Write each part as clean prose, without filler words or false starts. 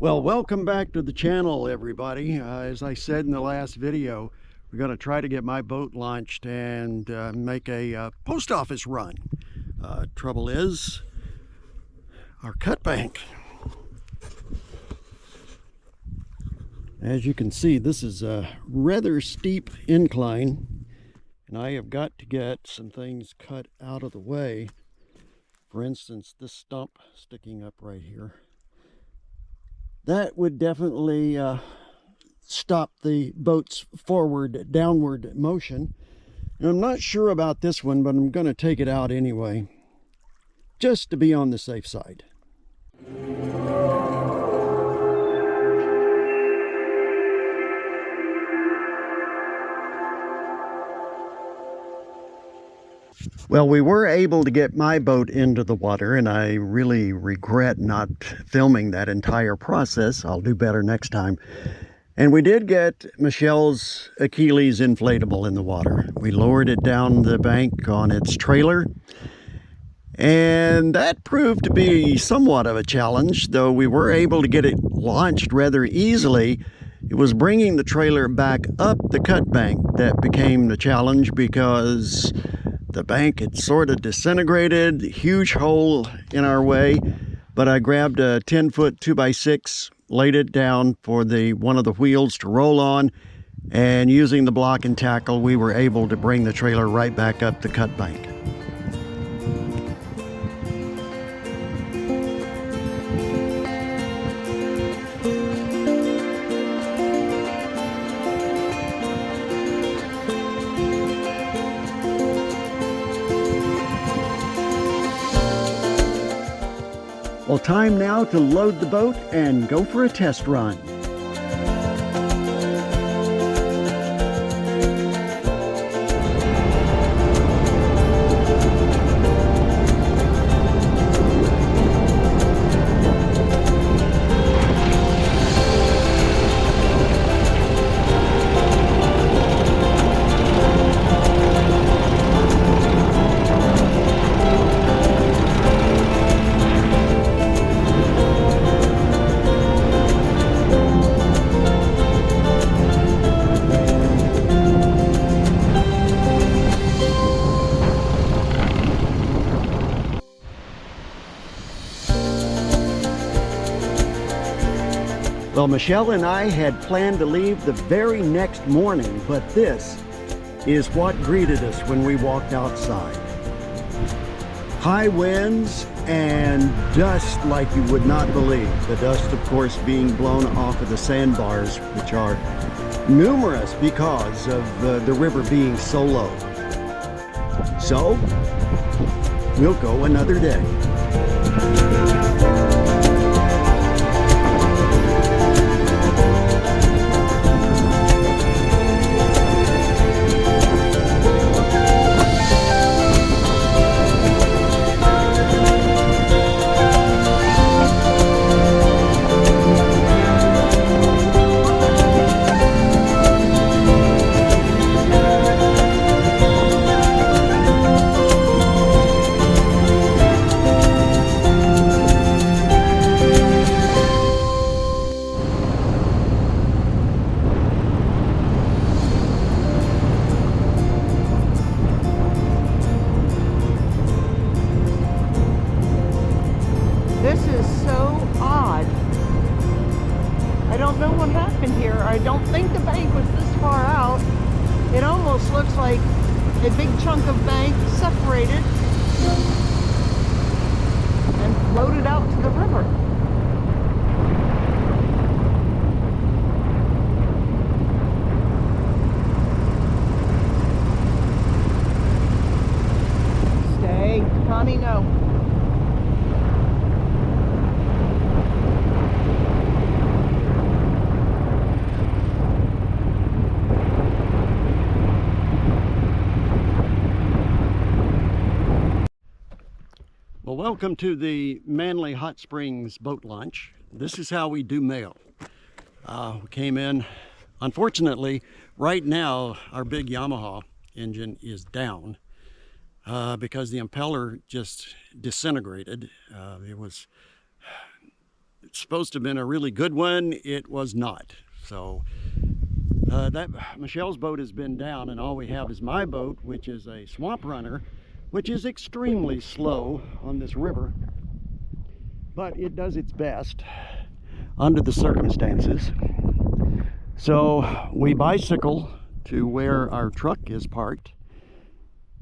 Well, welcome back to the channel, everybody. As I said in the last video, we're going to try to get my boat launched and make a post office run. Trouble is, our cut bank. As you can see, this is a rather steep incline, and I have got to get some things cut out of the way. For instance, this stump sticking up right here. That would definitely stop the boat's downward motion. And I'm not sure about this one, but I'm going to take it out anyway, just to be on the safe side. Well, we were able to get my boat into the water, and I really regret not filming that entire process. I'll do better next time. And we did get Michelle's Achilles inflatable in the water. We lowered it down the bank on its trailer, and that proved to be somewhat of a challenge, though we were able to get it launched rather easily. It was bringing the trailer back up the cut bank that became the challenge, because the bank had sort of disintegrated, huge hole in our way. But I grabbed a 10-foot 2x6, laid it down for one of the wheels to roll on, and using the block and tackle, we were able to bring the trailer right back up the cut bank. Well, time now to load the boat and go for a test run. Well, Michelle and I had planned to leave the very next morning, but this is what greeted us when we walked outside. High winds and dust like you would not believe. The dust, of course, being blown off of the sandbars, which are numerous because of the river being so low. So, we'll go another day. This is so odd. I don't know what happened here. I don't think the bank was this far out. It almost looks like a big chunk of bank separated and floated out to the river. Stay, Connie, no. Well, welcome to the Manley Hot Springs boat launch. This is how we do mail. We came in, unfortunately, right now our big Yamaha engine is down because the impeller just disintegrated. It was it's supposed to have been a really good one. It was not. So that Michelle's boat has been down, and all we have is my boat, which is a swamp runner, which is extremely slow on this river, but it does its best under the circumstances. So we bicycle to where our truck is parked,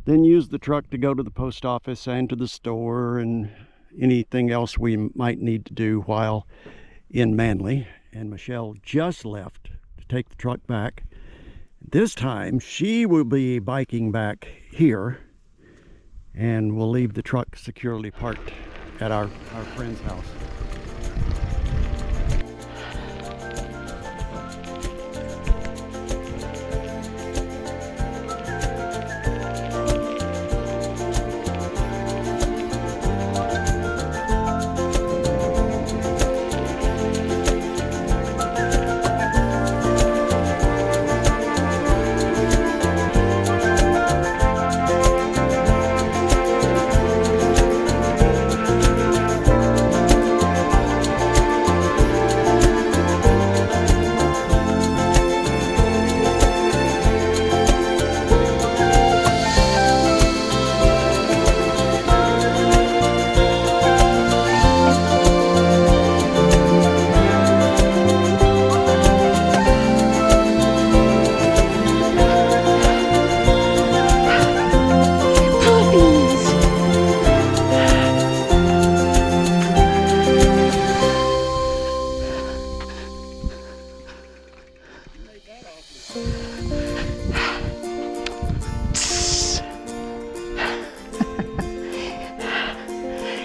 then use the truck to go to the post office and to the store and anything else we might need to do while in Manley. And Michelle just left to take the truck back. This time she will be biking back here, and we'll leave the truck securely parked at our friend's house.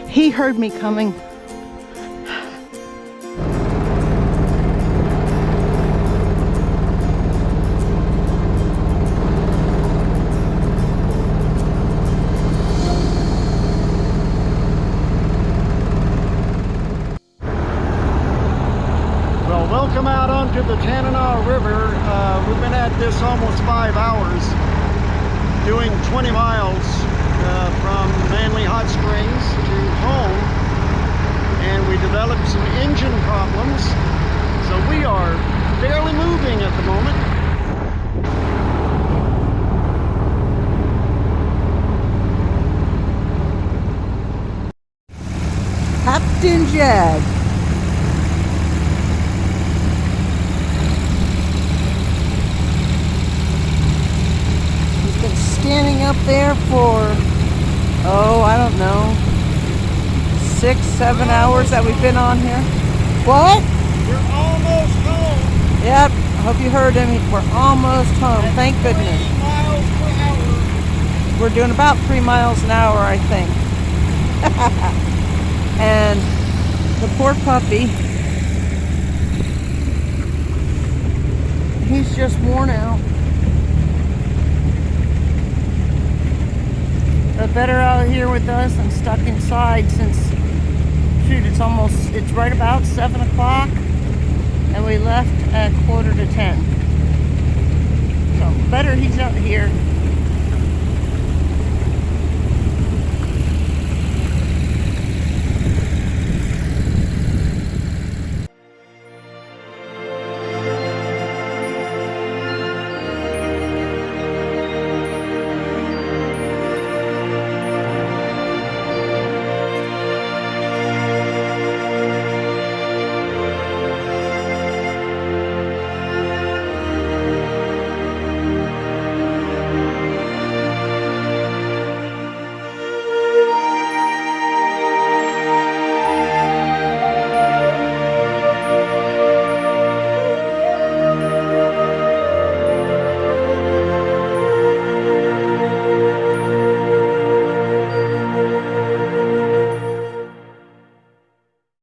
He heard me coming. Well, welcome out onto the Tanana River. We've been at this almost 5 hours, doing 20 miles from Manley Hot Springs to home, and we developed some engine problems, so we are barely moving at the moment. Captain Jag. He's been standing up there for, oh, I don't know, 6-7 hours that we've been on here. What? We're almost home. Yep, I hope you heard him. We're almost home, thank goodness. 3 miles per hour. We're doing about 3 miles an hour, I think. And the poor puppy, he's just worn out. But better out here with us than stuck inside, since, shoot, it's right about 7 o'clock, and we left at 9:45. So better he's out here.